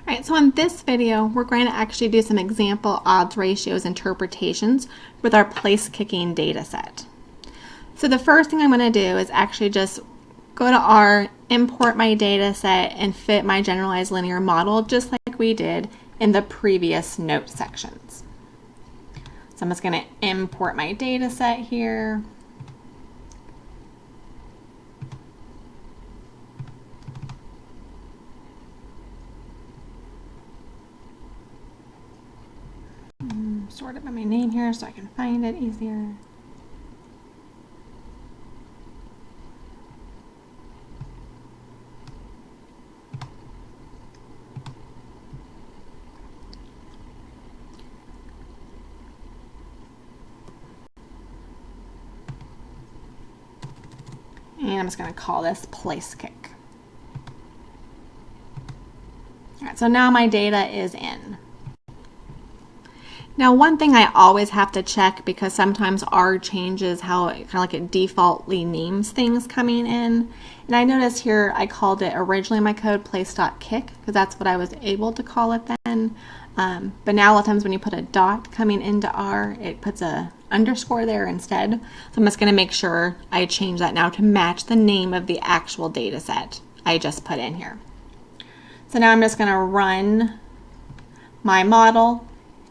All right, so in this video, we're going to actually do some example odds ratios interpretations with our place kicking data set. So the first thing I'm going to do is actually just go to R, import my data set, and fit my generalized linear model just like we did in the previous note sections. So I'm just going to import my data set here. Sort it by my name here so I can find it easier. And I'm just going to call this Placekick. All right, so now my data is in. Now, one thing I always have to check, because sometimes R changes how it kind of like it defaultly names things coming in. And I noticed here I called it originally in my code place.kick because that's what I was able to call it then. But now a lot of times when you put a dot coming into R, it puts a underscore there instead. So I'm just going to make sure I change that now to match the name of the actual data set I just put in here. So now I'm just going to run my model.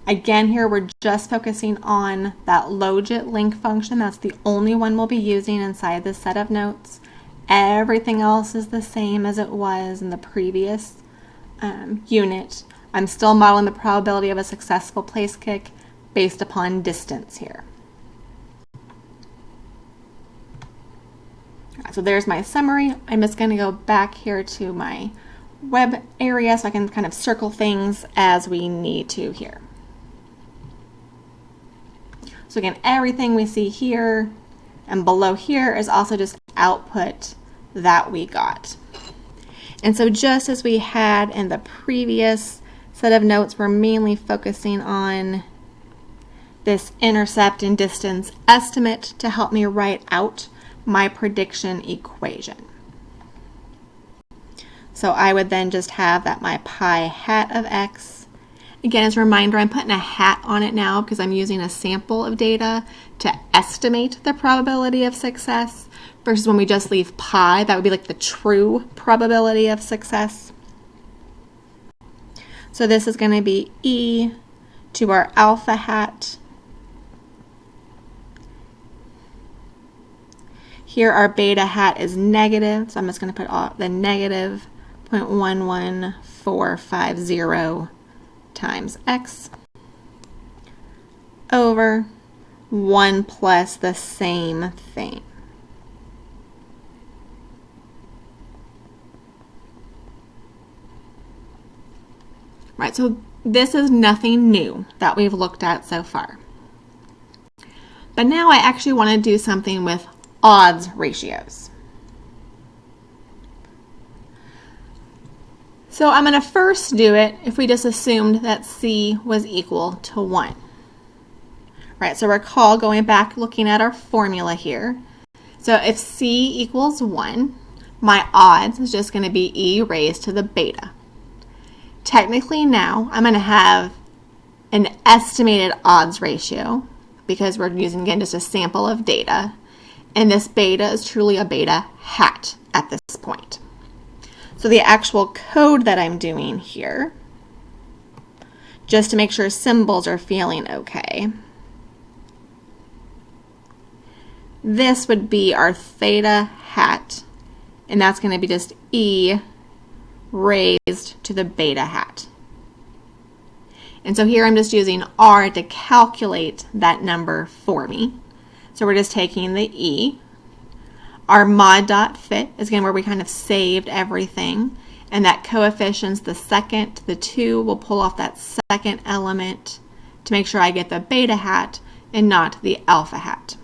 Again, here we're just focusing on that logit link function. That's the only one we'll be using inside this set of notes. Everything else is the same as it was in the previous unit. I'm still modeling the probability of a successful place kick based upon distance here. So there's my summary. I'm just going to go back here to my web area so I can kind of circle things as we need to here. So again, everything we see here and below here is also just output that we got. And so just as we had in the previous set of notes, we're mainly focusing on this intercept and distance estimate to help me write out my prediction equation. So I would then just have that my pi hat of x. Again, as a reminder, I'm putting a hat on it now because I'm using a sample of data to estimate the probability of success versus when we just leave pi, that would be like the true probability of success. So this is going to be e to our alpha hat. Here our beta hat is negative, so I'm just going to put the negative 0.11450 times x over 1 plus the same thing. Right, so this is nothing new that we've looked at so far. But now I actually want to do something with odds ratios. So I'm going to first do it if we just assumed that C was equal to 1. Right, so recall going back looking at our formula here. So if C equals 1, my odds is just going to be E raised to the beta. Technically now I'm going to have an estimated odds ratio because we're using again just a sample of data, and this beta is truly a beta hat at this point. So the actual code that I'm doing here, just to make sure symbols are feeling okay, this would be our theta hat, and that's going to be just E raised to the beta hat. And so here I'm just using R to calculate that number for me. So we're just taking the E. Our mod.fit is again where we kind of saved everything, and that coefficient's the second, the 2 will pull off that second element to make sure I get the beta hat and not the alpha hat.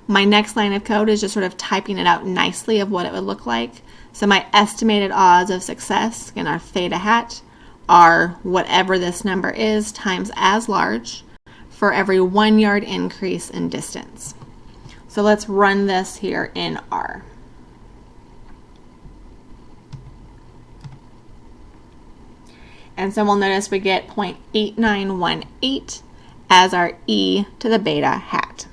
My next line of code is just sort of typing it out nicely of what it would look like. So my estimated odds of success in our theta hat are whatever this number is times as large for every 1 yard increase in distance. So let's run this here in R. And so we'll notice we get 0.8918 as our e to the beta hat.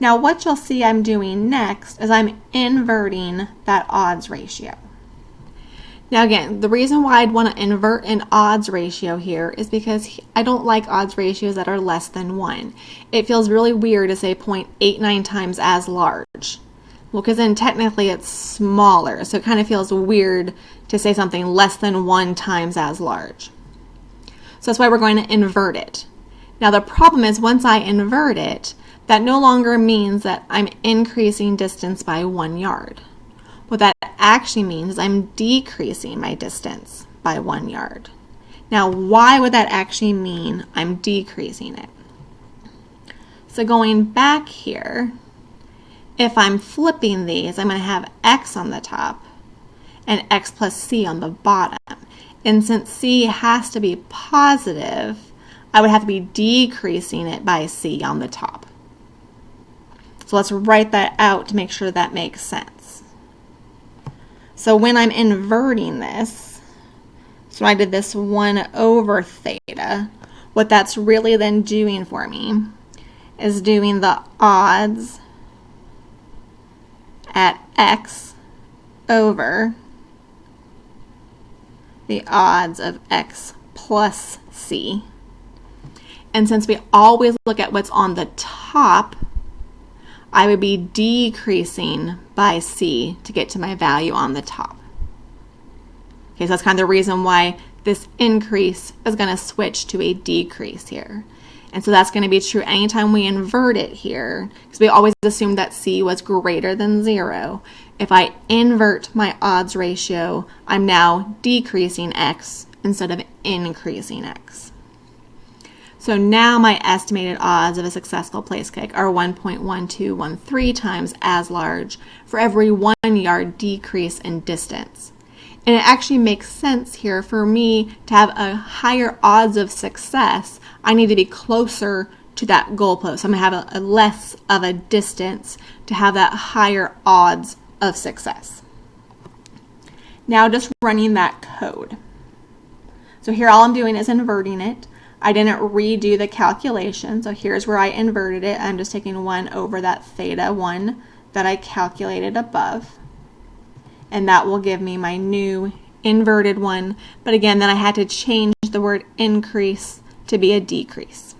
Now what you'll see I'm doing next is I'm inverting that odds ratio. Now again, the reason why I'd want to invert an odds ratio here is because I don't like odds ratios that are less than 1. It feels really weird to say 0.89 times as large. Well, because then technically it's smaller, so it kind of feels weird to say something less than 1 times as large. So that's why we're going to invert it. Now the problem is once I invert it, that no longer means that I'm increasing distance by 1 yard. What that actually means is I'm decreasing my distance by 1 yard. Now, why would that actually mean I'm decreasing it? So going back here, if I'm flipping these, I'm going to have x on the top and x plus c on the bottom. And since c has to be positive, I would have to be decreasing it by c on the top. So let's write that out to make sure that makes sense. So when I'm inverting this, so I did this 1 over theta, what that's really then doing for me is doing the odds at x over the odds of x plus c. And since we always look at what's on the top, I would be decreasing by c to get to my value on the top. Okay, so that's kind of the reason why this increase is going to switch to a decrease here. And so that's going to be true anytime we invert it here, because we always assumed that c was greater than 0. If I invert my odds ratio, I'm now decreasing x instead of increasing x. So now my estimated odds of a successful place kick are 1.1213 times as large for every 1 yard decrease in distance. And it actually makes sense here for me to have a higher odds of success. I need to be closer to that goalpost. I'm going to have a less of a distance to have that higher odds of success. Now just running that code. So here all I'm doing is inverting it. I didn't redo the calculation, so here's where I inverted it. I'm just taking 1 over that theta 1 that I calculated above. And that will give me my new inverted one. But again, then I had to change the word increase to be a decrease.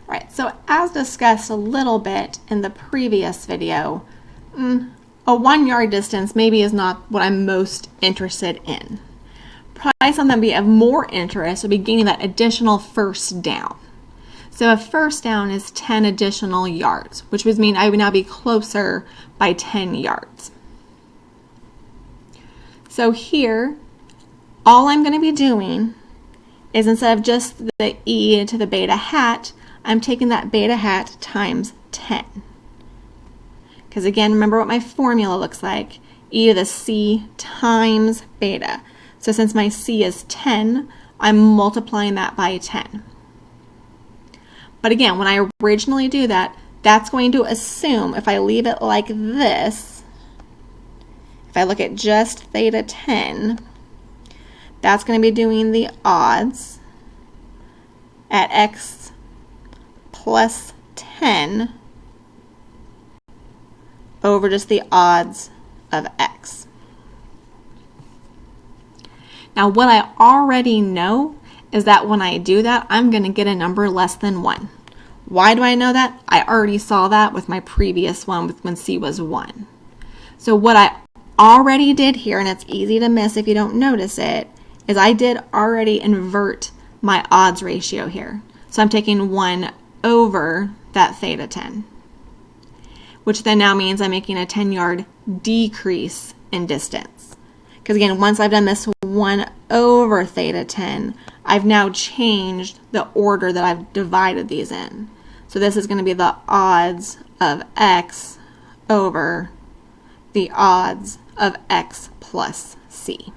All right, so as discussed a little bit in the previous video, a 1 yard distance maybe is not what I'm most interested in. Probably something we have more interest would be gaining that additional first down. So a first down is 10 additional yards, which would mean I would now be closer by 10 yards. So here, all I'm going to be doing is instead of just the e to the beta hat, I'm taking that beta hat times 10. Because again, remember what my formula looks like. E to the c times beta. So since my c is 10, I'm multiplying that by 10. But again, when I originally do that, that's going to assume, if I leave it like this, if I look at just theta 10, that's going to be doing the odds at x plus 10 over just the odds of x. Now what I already know is that when I do that, I'm going to get a number less than 1. Why do I know that? I already saw that with my previous one with when c was 1. So what I already did here, and it's easy to miss if you don't notice it, is I did already invert my odds ratio here. So I'm taking 1 over that theta 10, which then now means I'm making a 10 yard decrease in distance. Because again, once I've done this 1 over theta 10, I've now changed the order that I've divided these in. So this is going to be the odds of x over the odds of x plus c.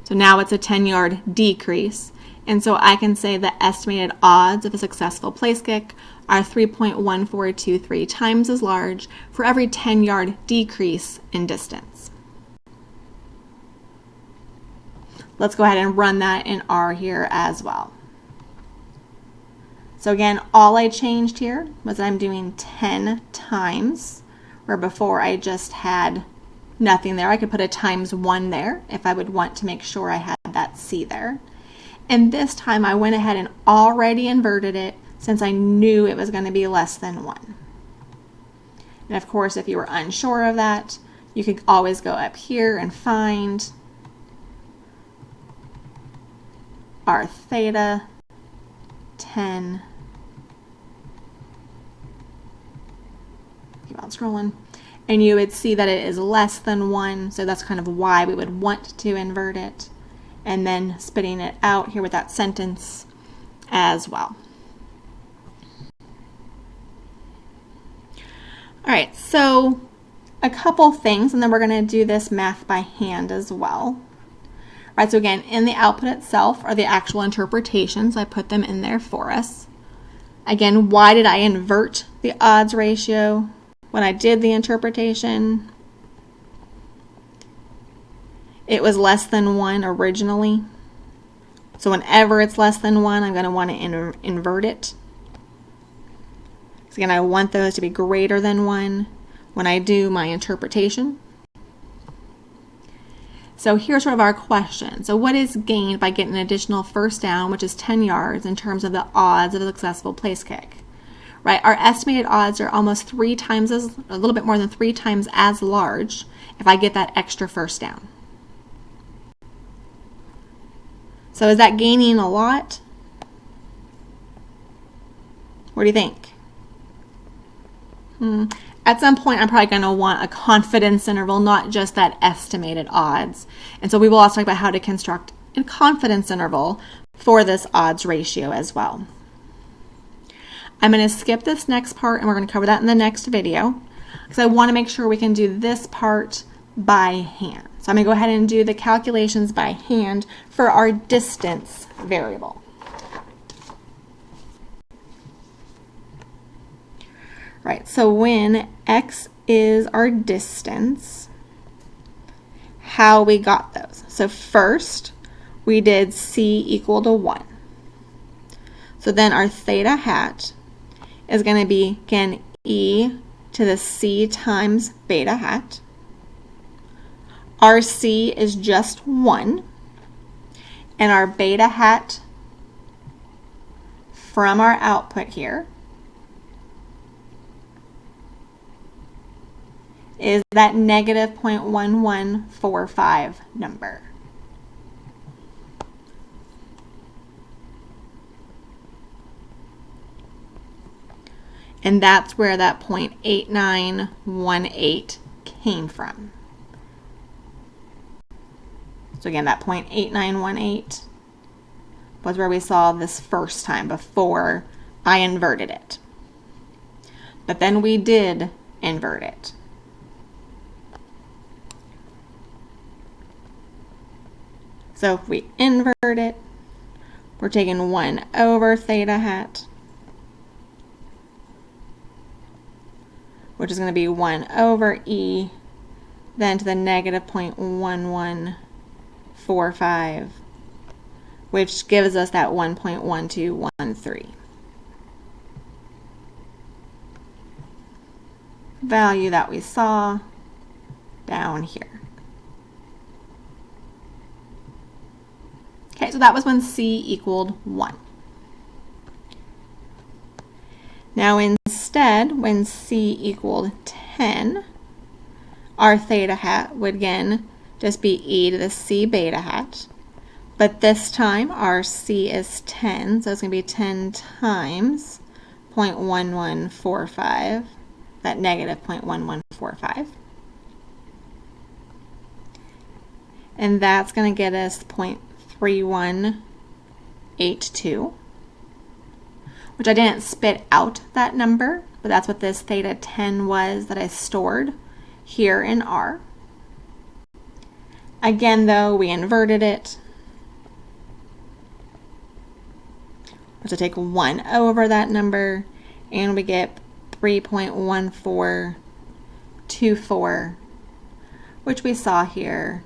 So now it's a 10 yard decrease. And so I can say the estimated odds of a successful place kick are 3.1423 times as large for every 10-yard decrease in distance. Let's go ahead and run that in R here as well. So again, all I changed here was I'm doing 10 times, where before I just had nothing there. I could put a times 1 there if I would want to make sure I had that C there. And this time I went ahead and already inverted it since I knew it was going to be less than 1. And of course, if you were unsure of that, you could always go up here and find our theta 10. Keep on scrolling. And you would see that it is less than 1, so that's kind of why we would want to invert it. And then spitting it out here with that sentence as well. All right, so a couple things, and then we're going to do this math by hand as well. All right, so again, in the output itself are the actual interpretations. I put them in there for us. Again, why did I invert the odds ratio when I did the interpretation? It was less than 1 originally. So whenever it's less than 1, I'm going to want to invert it. So again, I want those to be greater than 1 when I do my interpretation. So here's sort of our question. So what is gained by getting an additional first down, which is 10 yards, in terms of the odds of a successful place kick? Right, our estimated odds are almost 3 times a little bit more than 3 times as large if I get that extra first down. So is that gaining a lot? What do you think? At some point, I'm probably going to want a confidence interval, not just that estimated odds. And so we will also talk about how to construct a confidence interval for this odds ratio as well. I'm going to skip this next part, and we're going to cover that in the next video, because I want to make sure we can do this part by hand. So I'm going to go ahead and do the calculations by hand for our distance variable. Right, so when x is our distance, how we got those. So first, we did c equal to 1. So then our theta hat is going to be, again, e to the c times beta hat. Our c is just 1. And our beta hat from our output here is that negative 0.1145 number. And that's where that 0.8918 came from. So again, that 0.8918 was where we saw this first time before I inverted it. But then we did invert it. So if we invert it, we're taking 1 over theta hat, which is going to be 1 over e, then to the negative 0.1145, which gives us that 1.1213. Value that we saw down here. Okay, so that was when c equaled 1. Now instead, when c equaled 10, our theta hat would again just be e to the c beta hat. But this time our c is 10, so it's going to be 10 times 0.1145, that negative 0.1145. And that's going to get us 0.3182, which I didn't spit out that number, but that's what this theta 10 was that I stored here in R. Again, though, we inverted it. So take 1 over that number, and we get 3.1424, which we saw here.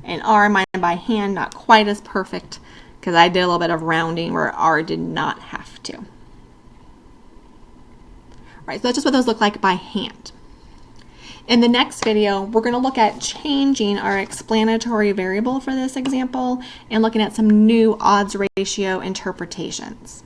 And R mine by hand, not quite as perfect, because I did a little bit of rounding where R did not have to. All right, so that's just what those look like by hand. In the next video, we're going to look at changing our explanatory variable for this example and looking at some new odds ratio interpretations.